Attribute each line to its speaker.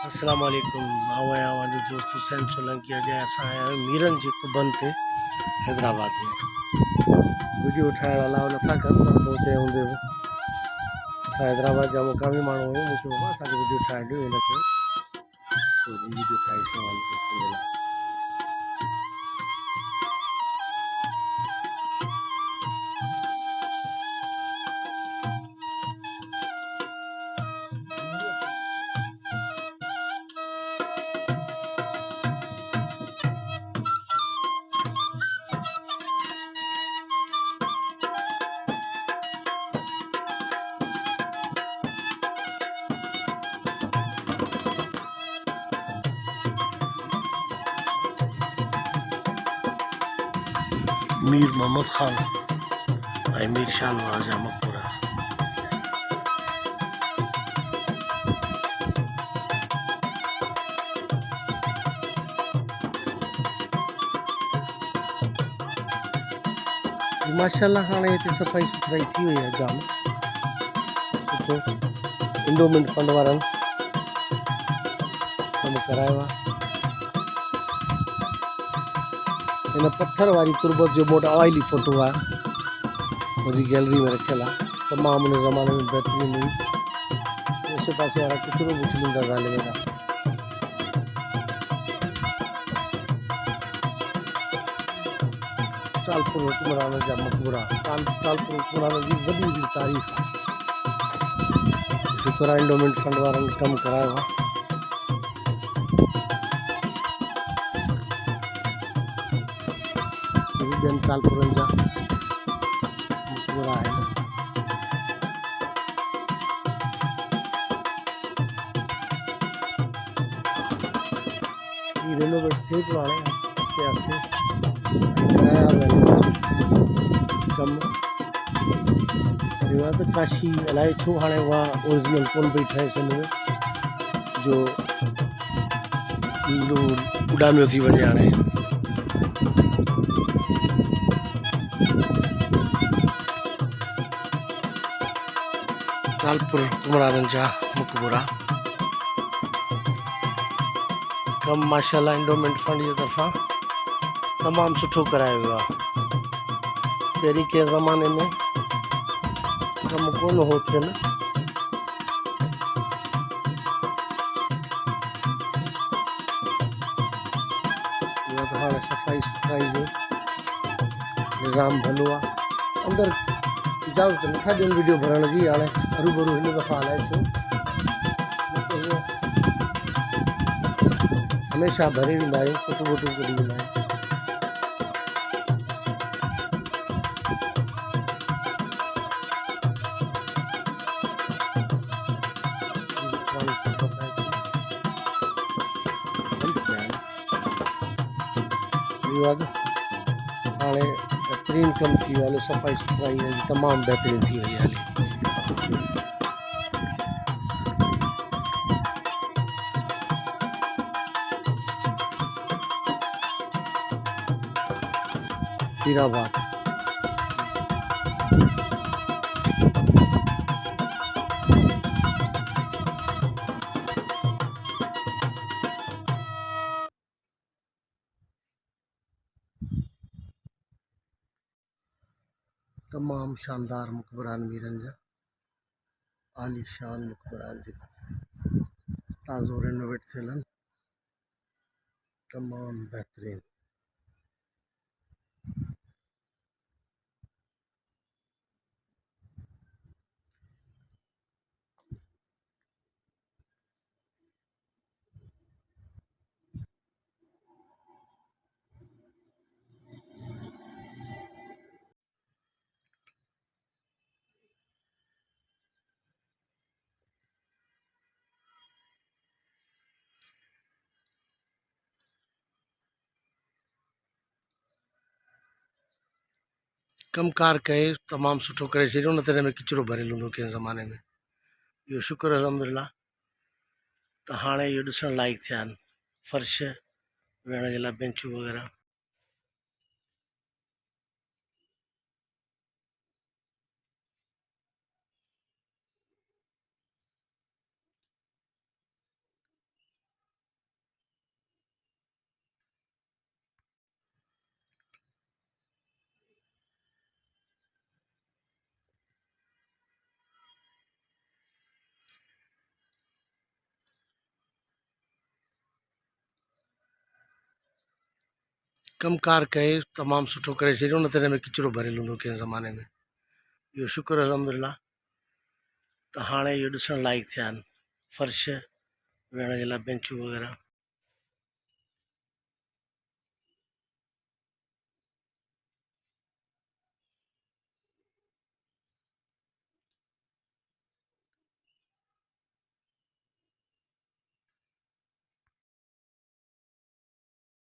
Speaker 1: अस्सलाम वालेकुम। आओ आया जो दोस्तों सैम सोलंकी अॼु असां आया आहियूं मीरन जे कुबन ते हैदराबाद में। वीडियो ठाहिण अलाउ नथा कनि पर पोइ हुते हूंदे बि असां हैदराबाद जा मुक़ामी माण्हू आहियूं। मूं चयो बाबा असांखे वीडियो ठाहे ॾियो, हिन करे सो जी वीडियो ठाही सघां दोस्तनि जे लाइ। मीर मोहम्मद खान ऐं मीर शाह नवाज़ जा मक़बरा। माशाल्लाह हाणे हिते सफ़ाई सुथराई थी वई आहे जाम सुठो। इंडोमेंट फंड वारनि कमु करायो आहे। हिन पत्थर वारी तुरबत जो मूं वटि ऑइली फ़ोटो आहे, मुंहिंजी गैलरी में रखियल आहे। तमामु उन ज़माने में बहितरीन हुई। आसे पासे वारा किचिरो बि उछलींदा था हली वेंदा। तालपुर हुक्मरान जा मक़बरा। तालपुर हुक्मरान जी वॾी वॾी तारीख़ आहे। शुक्र आहे इंडोमेंट फंड वारनि कमु करायो आहे। ॿियनि तालपुरनि जा मक़बरा आहिनि। ही रेनोवेट थिए पियो हाणे आस्ते आस्ते, कराया वेंदा कमु। रिवाज़ काशी अलाए छो हाणे उहा ओरिजिनल कोन पई ठहे सिंध में, जो उॾामियो थी वञे हाणे। तालपुर हुक्मराननि जा मक़बरा कमु माशाल्लाह इंडोमेंट फंड जे तरफ़ां तमामु सुठो करायो वियो आहे। पहिरीं कंहिं ज़माने में कमु कोन हो थियल। हाणे सफ़ाई सुथराई जो निज़ाम भलो आहे। अंदरि इजाज़त नथा ॾियनि वीडियो भरण जी, हाणे हरूभरू हिन दफ़ा हलाए छो, हमेशह भरे वेंदा आहियूं, फोटो वोटो कढी वेंदा आहियूं। हाणे बहितरीन कमु थी वियो हले, सफ़ाई सुथराई तमामु बहितरीन थी वई हले। हीराबाद तमामु शानदार मक़बरान मीरनि जा, आलीशान मक़बरान जेका ताज़ो रेनोवेट थियल आहिनि, तमामु बहितरीन। कमकार कए तमामु सुठो करे छॾियो, न त हिन में किचिरो भरियलु हूंदो कंहिं ज़माने में। इहो शुक्र अल्हम्दुलिल्लाह त हाणे इहो ॾिसण लाइक़ु थिया आहिनि। फर्श वेहण जे लाइ बेंचूं वग़ैरह। कमकार कए तमामु सुठो करे छॾियो, न त हिन में किचिरो भरियलु हूंदो कंहिं ज़माने में। इहो शुक्र अलहमदिल्ला त हाणे इहो ॾिसण लाइक़ु थिया आहिनि फर्श वेहण जे लाइ बेंचूं वग़ैरह।